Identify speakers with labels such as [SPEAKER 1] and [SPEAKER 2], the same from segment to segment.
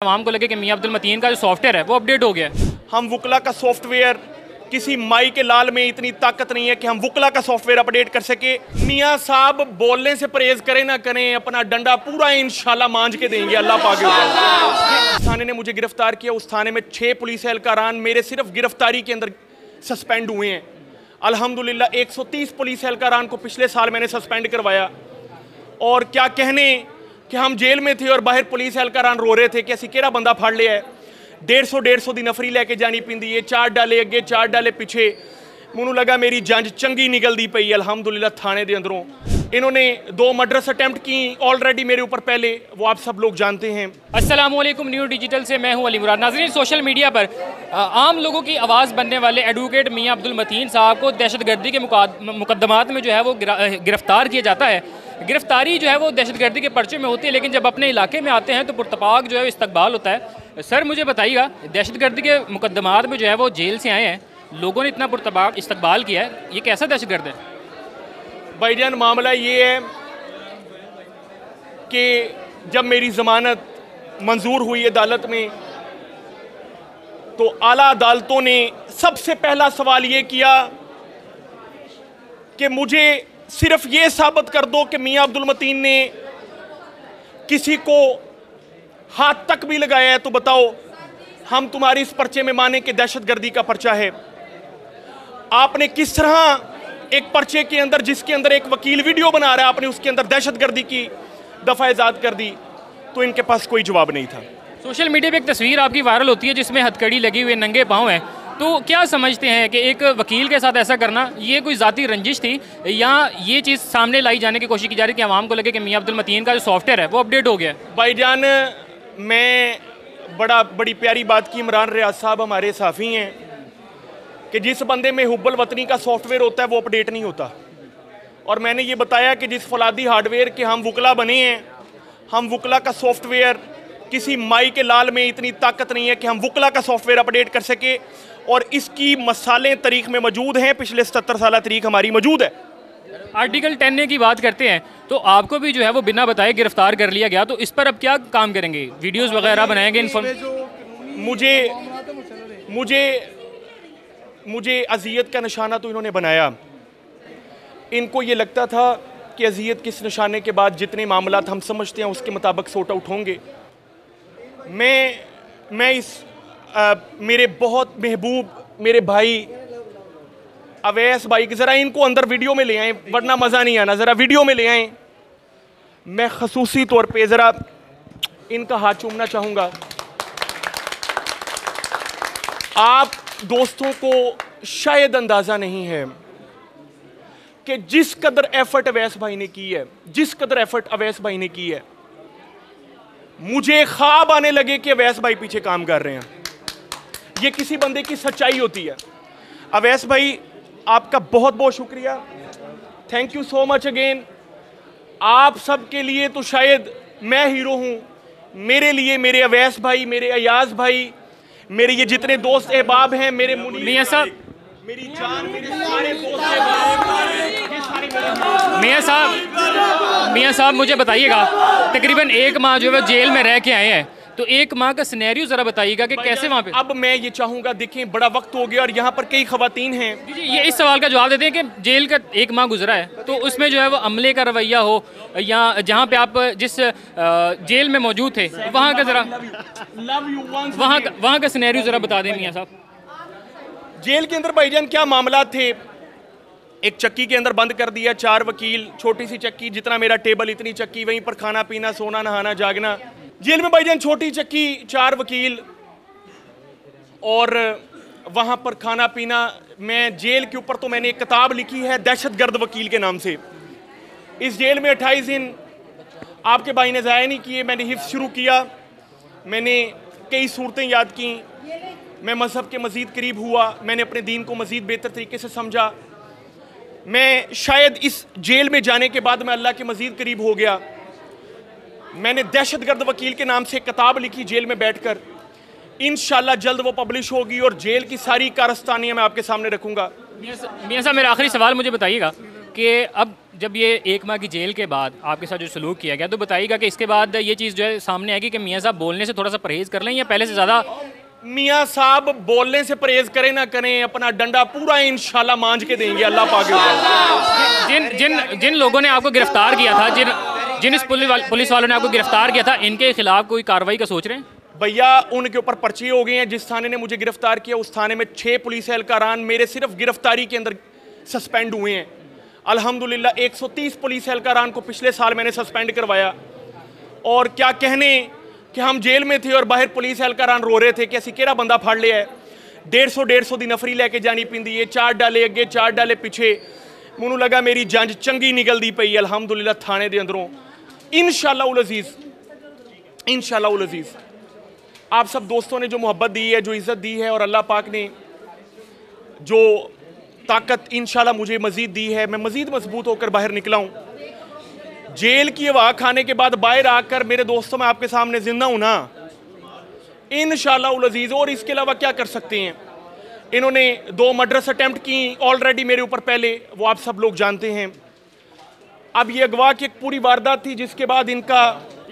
[SPEAKER 1] आवाम को लगे कि मियां अब्दुल मतीन का जो सॉफ्टवेयर है वो अपडेट हो गया है।
[SPEAKER 2] हम वुकला का सॉफ्टवेयर, किसी माई के लाल में इतनी ताकत नहीं है कि हम वुकला का सॉफ्टवेयर अपडेट कर सके। मियां साहब बोलने से परहेज करें ना करें, अपना डंडा पूरा इंशाल्लाह मांझ के देंगे अल्लाह पाक के ऊपर। थाने ने मुझे गिरफ्तार किया, उस थाने में 6 पुलिस एहलकारान मेरे सिर्फ गिरफ्तारी के अंदर सस्पेंड हुए हैं। अल्हम्दुलिल्लाह 130 पुलिस एहलकारान को पिछले साल मैंने सस्पेंड करवाया। और क्या कहने कि हम जेल में थे और बाहर पुलिस एहलकारान रो रहे थे कि असी केड़ा बंदा फड़ लिया है। 150 दी नफरी लैके जानी पिंदी है, 4 डाले अगे 4 डाले पिछे। मैनू लगा मेरी जंज चंगी निकलती पई। अल्हम्दुलिल्लाह थाने दे अंदरों इन्होंने 2 मर्डर्स अटेम्प्ट की ऑलरेडी मेरे ऊपर पहले, वो आप सब लोग जानते हैं।
[SPEAKER 1] अस्सलामुअलैकुम, न्यू डिजिटल से मैं हूं अली मुराद। नाज़रीन, सोशल मीडिया पर आम लोगों की आवाज़ बनने वाले एडवोकेट मियां अब्दुल मतीन साहब को दहशतगर्दी के मुकदमात में जो है वो गिरफ्तार किया जाता है। गिरफ्तारी जो है वो दहशतगर्दी के पर्चे में होती है, लेकिन जब अपने इलाके में आते हैं तो पुरतपाक जो है इस्तकबाल होता है। सर मुझे बताइएगा, दहशतगर्दी के मुकदमात में जो है वो जेल से आए हैं, लोगों ने इतना पुरतपाक इस्तकबाल किया है, ये कैसा दहशतगर्द है?
[SPEAKER 2] भाईजान मामला ये है कि जब मेरी ज़मानत मंजूर हुई अदालत में तो आला अदालतों ने सबसे पहला सवाल ये किया कि मुझे सिर्फ ये साबित कर दो कि मियां अब्दुल मतीन ने किसी को हाथ तक भी लगाया है तो बताओ, हम तुम्हारी इस पर्चे में माने कि दहशतगर्दी का पर्चा है। आपने किस तरह एक पर्चे के अंदर, जिसके अंदर एक वकील वीडियो बना रहा है, आपने उसके अंदर दहशतगर्दी की दफा इजाद कर दी? तो इनके पास कोई जवाब नहीं था।
[SPEAKER 1] सोशल मीडिया पे एक तस्वीर आपकी वायरल होती है जिसमें हथकड़ी लगी हुई नंगे पाँव है, तो क्या समझते हैं कि एक वकील के साथ ऐसा करना ये कोई ज़ाती रंजिश थी, या ये चीज़ सामने लाई जाने की कोशिश की जा रही है कि आवाम को लगे कि मियां अब्दुल मतीन का जो सॉफ्टवेयर है वो अपडेट हो गया है?
[SPEAKER 2] भाईजान, मैं बड़ी प्यारी बात की, इमरान रियाज साहब हमारे साफ़ी हैं कि जिस बंदे में हुब्बुल वतनी का सॉफ्टवेयर होता है वो अपडेट नहीं होता। और मैंने ये बताया कि जिस फौलादी हार्डवेयर के हम वुकला बने हैं, हम वुकला का सॉफ्टवेयर, किसी माई के लाल में इतनी ताकत नहीं है कि हम वुकला का सॉफ्टवेयर अपडेट कर सके। और इसकी मसालें तारीख में मौजूद हैं, पिछले 77 साल तारीख हमारी मौजूद है।
[SPEAKER 1] आर्टिकल 10A की बात करते हैं तो आपको भी जो है वो बिना बताए गिरफ्तार कर लिया गया, तो इस पर अब क्या काम करेंगे? वीडियोस वगैरह बनाएंगे?
[SPEAKER 2] मुझे अजियत का निशाना तो इन्होंने बनाया। इनको ये लगता था कि अजियत किस निशाने के बाद जितने मामलात हम समझते हैं उसके मुताबिक सोट आउट होंगे। मैं मेरे बहुत महबूब मेरे भाई अवैस भाई, ज़रा इनको अंदर वीडियो में ले आएँ वरना मज़ा नहीं आना। ज़रा वीडियो में ले आएँ। मैं खसूसी तौर पे ज़रा इनका हाथ चूमना चाहूँगा। आप दोस्तों को शायद अंदाज़ा नहीं है कि जिस कदर एफर्ट अवैस भाई ने की है, जिस कदर एफर्ट अवैस भाई ने की है, मुझे ख्वाब आने लगे कि अवैस भाई पीछे काम कर रहे हैं। ये किसी बंदे की सच्चाई होती है। अवैस भाई, आपका बहुत बहुत शुक्रिया, thank you so much again. आप सब के लिए तो शायद मैं हीरो हूँ, मेरे लिए मेरे अवैस भाई, मेरे अयाज भाई, मेरे ये जितने दोस्त अहबाब हैं, मेरे
[SPEAKER 1] मियां साहब,
[SPEAKER 2] मेरी जान, मेरे सारे दोस्त अहबाब, ये सारे
[SPEAKER 1] मियां साहब मुझे बताइएगा, तकरीबन 1 माह जो है जेल में रह के आए हैं, तो 1 माह का सिनेरियो ज़रा बताइएगा कि कैसे वहाँ पे।
[SPEAKER 2] अब मैं ये चाहूँगा, देखें बड़ा वक्त हो गया और यहाँ पर कई ख़वातीन हैं।
[SPEAKER 1] जी, ये इस सवाल का जवाब देते हैं कि जेल का 1 माह गुजरा है, तो उसमें जो है वो अमले का रवैया हो, या जहाँ पे आप जिस जेल में मौजूद थे वहाँ का ज़रा वहाँ का सिनेरियो ज़रा बता दें मियाँ साहब।
[SPEAKER 2] जेल के अंदर भाईजान क्या मामला थे? एक चक्की के अंदर बंद कर दिया, 4 वकील, छोटी सी चक्की, जितना मेरा टेबल इतनी चक्की, वहीं पर खाना पीना, सोना नहाना जागना। जेल में भाईजान छोटी चक्की, 4 वकील, और वहाँ पर खाना पीना। मैं जेल के ऊपर तो मैंने एक किताब लिखी है दहशतगर्द वकील के नाम से। इस जेल में 28 दिन आपके भाई ने ज़ाया नहीं किए। मैंने हिफ्ज़ शुरू किया, मैंने कई सूरतें याद की, मैं मज़हब के मज़ीद करीब हुआ, मैंने अपने दीन को मज़ीद बेहतर तरीके से समझा। मैं शायद इस जेल में जाने के बाद मैं अल्लाह के मज़ीद करीब हो गया। मैंने दहशतगर्द वकील के नाम से किताब लिखी जेल में बैठकर। इंशाल्लाह जल्द वो पब्लिश होगी और जेल की सारी कारस्तानियाँ मैं आपके सामने रखूँगा।
[SPEAKER 1] मियां साहब, मेरा आखिरी सवाल मुझे बताइएगा कि अब जब ये 1 माह की जेल के बाद आपके साथ जो सलूक किया गया, तो बताइएगा कि इसके बाद ये चीज़ जो है सामने आएगी कि मियाँ साहब बोलने से थोड़ा सा परहेज़ कर लें या पहले से ज़्यादा?
[SPEAKER 2] मियाँ साहब बोलने से परहेज करें ना करें, अपना डंडा पूरा इंशाल्लाह मांझ के देंगे अल्लाह पाक के ऊपर।
[SPEAKER 1] जिन जिन जिन लोगों ने आपको गिरफ्तार किया था, जिन इस पुलिस वालों ने आपको गिरफ्तार किया था, इनके खिलाफ कोई कार्रवाई का सोच रहे हैं?
[SPEAKER 2] भैया उनके ऊपर पर्चे हो गए हैं। जिस थाने ने मुझे गिरफ्तार किया उस थाने में 6 पुलिस एहलकारान मेरे सिर्फ गिरफ्तारी के अंदर सस्पेंड हुए हैं। अल्हम्दुलिल्लाह 130 पुलिस एहलकारान को पिछले साल मैंने सस्पेंड करवाया। और क्या कहने कि हम जेल में थे और बाहर पुलिस एहलकारान रो रहे थे कि असी केड़ा बंदा फड़ लिया है। 150 दी नफरी लैके जानी पिंदी है, 4 डाले अगे 4 डाले पिछे। मैनू लगा मेरी जंज चंगी निकलती पई अल्हम्दुलिल्लाह थाने दे अंदरों। इंशाअल्लाह उल अजीज़, इंशाअल्लाह उल अजीज़ आप सब दोस्तों ने जो मोहब्बत दी है, जो इज़्ज़त दी है और अल्लाह पाक ने जो ताकत इंशाल्लाह मुझे मज़ीद दी है, मैं मज़ीद मजबूत होकर बाहर निकला हूँ। जेल की हवा खाने के बाद बाहर आकर मेरे दोस्तों, मैं आपके सामने जिंदा हूँ ना, इंशाल्लाह उल अज़ीज़। और इसके अलावा क्या कर सकते हैं? इन्होंने 2 मर्डर्स अटैम्प्ट की ऑलरेडी मेरे ऊपर पहले, वो आप सब लोग जानते हैं। अब ये अगवा की एक पूरी वारदात थी जिसके बाद इनका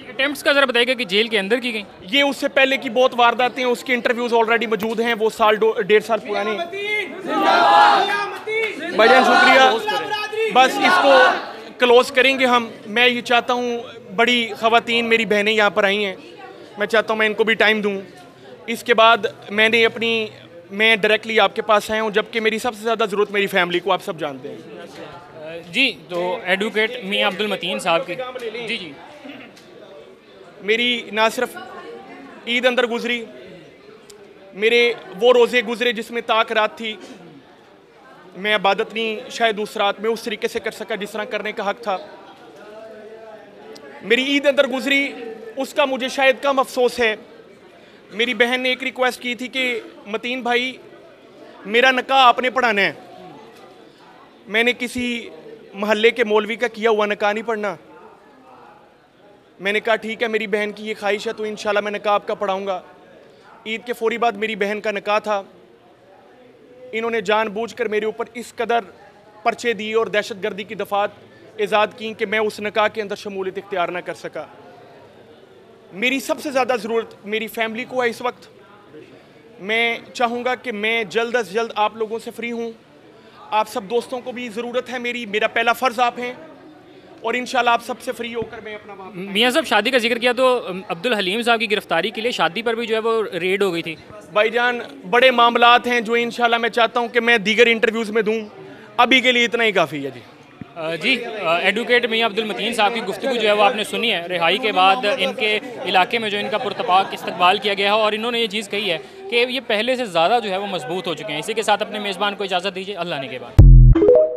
[SPEAKER 1] अटेम्प्ट्स का ज़रा बताइएगा कि जेल के अंदर की गई?
[SPEAKER 2] ये उससे पहले की बहुत वारदातें हैं, उसके इंटरव्यूज ऑलरेडी मौजूद हैं, वो साल 1.5 साल पुराने। भाईजान शुक्रिया, बस इसको क्लोज करेंगे हम। मैं ये चाहता हूँ, बड़ी ख़वातीन मेरी बहनें यहाँ पर आई हैं, मैं चाहता हूँ मैं इनको भी टाइम दूँ। इसके बाद मैं डायरेक्टली आपके पास आया हूँ, जबकि मेरी सबसे ज़्यादा ज़रूरत मेरी फैमिली को, आप सब जानते हैं।
[SPEAKER 1] जी, तो एडवोकेट मियाँ अब्दुल मतीन साहब की जी
[SPEAKER 2] मेरी ना सिर्फ ईद अंदर गुजरी, मेरे वो रोज़े गुजरे जिसमें ताक रात थी। मैं इबादत नहीं शायद उस रात में उस तरीके से कर सका जिस तरह करने का हक था। मेरी ईद अंदर गुजरी, उसका मुझे शायद कम अफसोस है। मेरी बहन ने एक रिक्वेस्ट की थी कि मतीन भाई मेरा निकाह आपने पढ़ाना है। मैंने किसी महल्ले के मौलवी का किया हुआ निकाह नहीं पढ़ना। मैंने कहा ठीक है, मेरी बहन की ये ख्वाहिश है तो इंशाल्लाह मैं निकाह आपका पढ़ाऊँगा। ईद के फौरी बाद मेरी बहन का निकाह था। इन्होंने जानबूझकर मेरे ऊपर इस कदर पर्चे दिए और दहशतगर्दी की दफात ईजाद की कि मैं उस निकाह के अंदर शमूलियत इख्तियार ना कर सका। मेरी सबसे ज़्यादा ज़रूरत मेरी फैमिली को है इस वक्त। मैं चाहूँगा कि मैं जल्द अज जल्द आप लोगों से फ्री हूँ। आप सब दोस्तों को भी ज़रूरत है मेरा पहला फ़र्ज़ आप हैं और इंशाल्लाह आप सबसे फ्री होकर मैं अपना
[SPEAKER 1] मियाँ साहब शादी का जिक्र किया तो अब्दुल हलीम साहब की गिरफ्तारी के लिए शादी पर भी जो है वो रेड हो गई थी।
[SPEAKER 2] भाईजान बड़े मामलात हैं जो इंशाल्लाह मैं चाहता हूं कि मैं दीगर इंटरव्यूज़ में दूं। अभी के लिए इतना ही काफ़ी है जी।
[SPEAKER 1] एडवोकेट मियाँ अब्दुल मतीन साहब की गुफ्तगू जो है वो आपने सुनी है। रिहाई के बाद इनके इलाके में जो इनका पुरतपाक इस्तकबाल किया गया है और इन्होंने ये चीज़ कही है कि ये पहले से ज़्यादा जो है वो मजबूत हो चुके हैं। इसी के साथ अपने मेज़बान को इजाज़त दीजिए, अल्लाह ने के बाद।